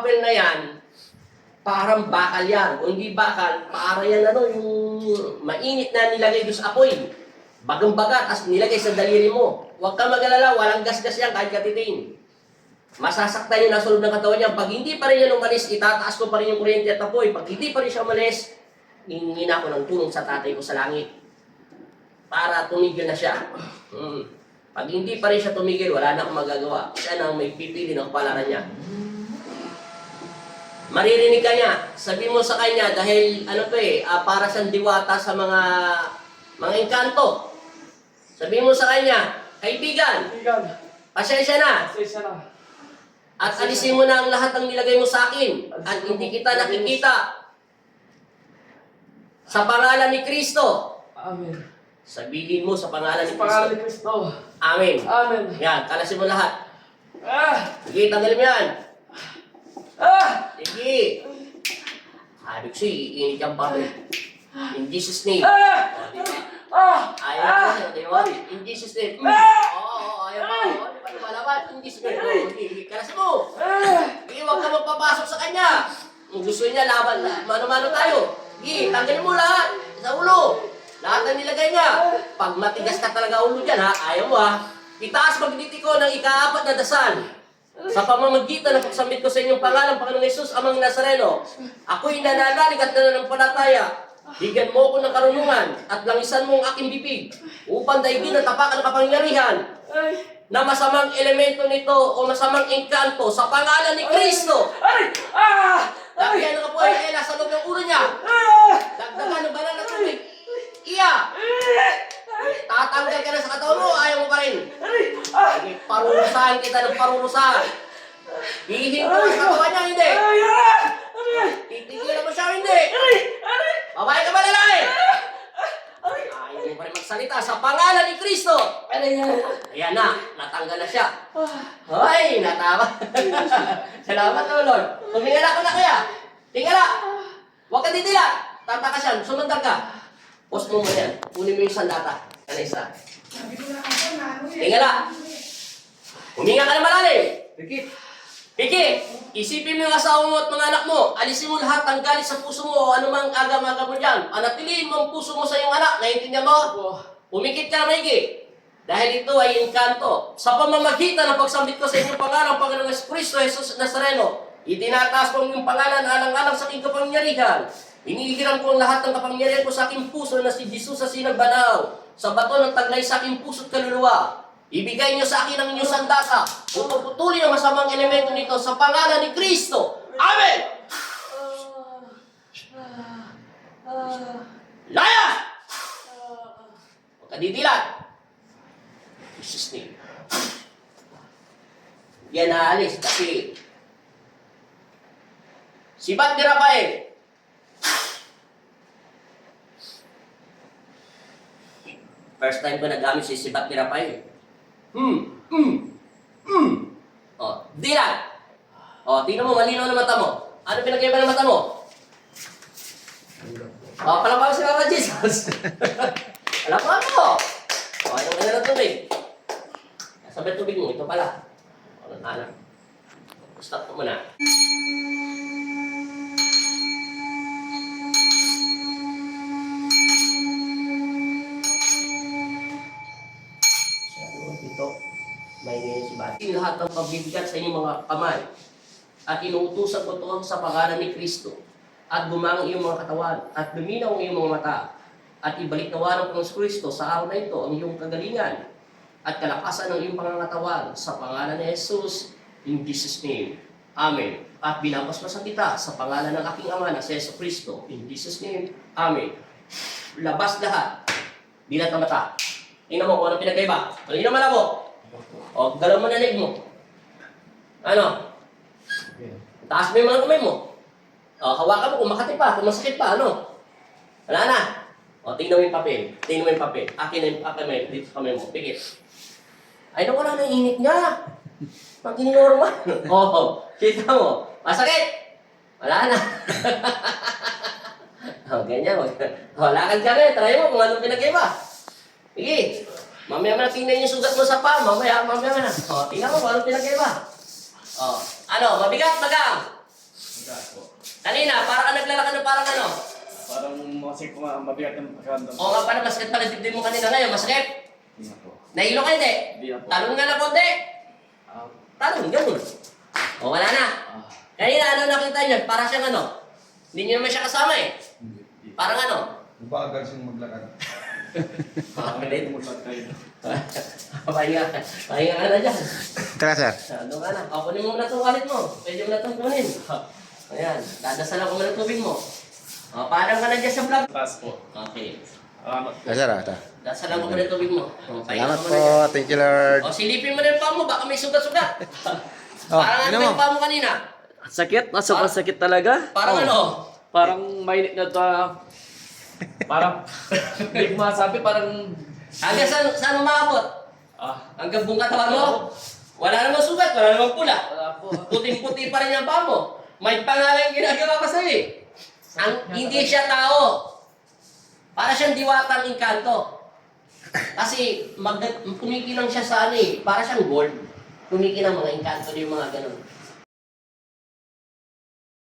papel na yan, parang bakal yan. Kung hindi bakal, para yan yung mainit na nilagay doon sa apoy. Bagang-baga, tapos nilagay sa daliri mo. Huwag kang mag-alala, walang gas-gas yan kahit katitin. Masasaktan yung nasa loob ng katawan niya. Pag hindi pa rin yan umalis, itataas ko pa rin yung kuryente at apoy. Pag hindi pa rin siya umalis, hingin ako ng tulong sa tatay ko sa langit. Para tumigil na siya. Pag hindi pa rin siya tumigil, wala na akong magagawa. Siya na may pipili ng kapalaran niya. Maririnig ka niya. Sabi mo sa kanya, dahil para siyang diwata sa mga engkanto. Sabi mo sa kanya, kaibigan, pasensya na. At alisin mo na ang lahat ng nilagay mo sa akin. At hindi kita nakikita. Sa pangalan ni Kristo. Amen. Sabihin mo sa pangalan ni Sa pangalan ni Kristo. Kristo. Amen. Amen. Yan, kalasin mo lahat. Sige, tanggalin mo yan. Sige. Sabi ko siya, iinit yung papel. In Jesus' name. Ayaw ko siya. In Jesus' name. Ayaw ko. Di ba lumalaban? In Jesus' name. Kalasin mo. Huwag ka magpapasok sa kanya. Kung gusto niya, laban. Mano-mano tayo. Sige, tanggalin mo lahat. Sa ulo. Lahat ng nilagay niya. Pag matigas ka talaga ulo dyan, ayaw mo itaas magniti ko ng ika-4 na dasal. Sa pamamagitan ng pagsambit ko sa inyong pangalan, Panginoong Hesus, Amang Nazareno, ako'y nananalig at nananampalataya. Bigyan mo ko ng karunungan at langisan mo ang aking bibig upang daigin at tapakan ng kapangyarihan na masamang elemento nito o masamang engkanto sa pangalan ni Kristo. Lagyan ng apoy ay nasa loob ng ulo niya. Dagdagan ng banal na tubig. Tatanggal ka na sa katawan mo, ayaw mo pa rin. Parurusahan kita ng parurusahan. Hihinto sa katawan niya, hindi. Titigilan mo siya, hindi. Babae ka ba lalaki? Ayaw mo pa rin magsalita sa pangalan ni Kristo. Ayan na, natanggal na siya. Ay, natama. Salamat, Lord. Tumingala ko na kaya. Tingala. Huwag ka titila. Tataka siya, sumandal ka. Post mo mo yan. Kunin mo yung sandata. Yan isa. Tingala. Huminga ka na malalim. Pikit. Isipin mo yung asawa mo at mga anak mo. Alisin mo lahat ang galit sa puso mo o anumang agam-agam mo dyan. Panatiliin mo ang puso mo sa iyong anak. Naiintindihan mo? Umikit ka na maigi. Dahil ito ay engkanto. Sa pamamagitan ng pagsambit ko sa inyong pangalan, Panginoong Kristo Jesus Nazareno, itinataas ko ang iyong pangalan alang-alang sa aking kapangyarihan. Inihiram ko ang lahat ng kapangyarihan ko sa aking puso na si Jesus sa sinagbanaw. Sa bato ng taglay sa aking puso at kaluluwa. Ibigay niyo sa akin ang inyong sandata. Puputulin ang masamang elemento nito sa pangalan ni Kristo. Amen! Laya! Huwag ka didilan. Jesus name. Yan naalis kasi si Bat ni Rafael. First time ko nagamit si Bat ni Rafael. Dilan! Tingnan mo, malinaw na mata mo. Ano pinagkaiba ng mata mo? Palapaw si Papa Jesus. Palapaw mo! Yung ano ng tubig. Sabi tubig mo, ito pala. Alam. Stop mo muna. May ngayon si Bati. Lahat ng pagbibigat sa inyong mga kamay at inuutusan ko ito sa pangalan ni Kristo at gumangang iyong mga katawan at luminaw ang iyong mga mata at ibalik na ng Panginoong Kristo sa araw na ito ang iyong kagalingan at kalakasan ng iyong pangangatawan sa pangalan ni Jesus in Jesus' name. Amen. At binabasbasan kita sa pangalan ng aking Ama na si Jesus Kristo in Jesus' name. Amen. Labas lahat. Bilat na mata. Tingnan mo kung ano pinagkaiba. Malinaw malabo. Galaw mo na leg mo. Ano? Taas mo yung mga kamay mo. Hawakan mo kung makati pa, kung masakit pa, ano? Wala na. Tingnan mo yung papel. Tingnan mo yung papel. Akin na yung papel dito sa kamay mo. Pikit. Ay, naku, wala na init niya. Pag-inormal. Kita mo. Masakit. Wala na. Ganyan. Lakad ka rin. Try mo kung ano pinag-iba. Sige. Mamaya mo na tingnan yung sugat mo sa paa. Mamaya mo na. Tingnan mo kung anong pinagkaiba. Ano? Mabigat, magang? Kanina, parang ka naglalakad na parang ano? Parang masik ko nga, mabigat yung pagkakanda. Oo nga pala, masakit pala dibdib mo kanina ngayon, masakit. Hindi na po. Nahilo ka hindi? Hindi na po. Talong nga na konti. Ah, Talong, ganun. O wala na. ah, Kanina, ano nakita niyo? Para siyang ano? Hindi niyo naman siya kasama eh. hindi. Parang ano? Bagal siyang maglakad. Makalit. Tumulad kayo. Pahinga. Pahinga ka na dyan. Tara, sir. Ano ka na? O, kunin mo muna itong wallet mo. Pwede mo na itong kunin. Ayan. Dadasalan ko muna tubig mo. O, paalam ka na dyan sa vlog. Taas po. Okay. Salamat po. Ah, sir, ah, ito. Dasalan ko muna yung tubig mo. O, pahinga Salamat ka po. muna dyan. Thank you, Lord. O, silipin mo na yung paa mo. Baka may sugat-sugat. Oh, Parang ano ano mo? yung paa mo kanina? Sakit? Sobrang sakit talaga? Parang Oh. ano? Parang mainit na to. Parang, hindi ko masabi, parang, Hanggang saan umaabot? Hanggang buong katawan mo? Wala namang sugat, wala namang pula. wala po. Puting-puti pa rin ang paa mo. May pangalan ginagawa ka sa'yo eh. Hindi siya tao. Para siyang diwatang inkanto. Kasi kumikinang siya sa ano eh. Para siyang gold. Kumikinang mga inkanto yung mga ganun.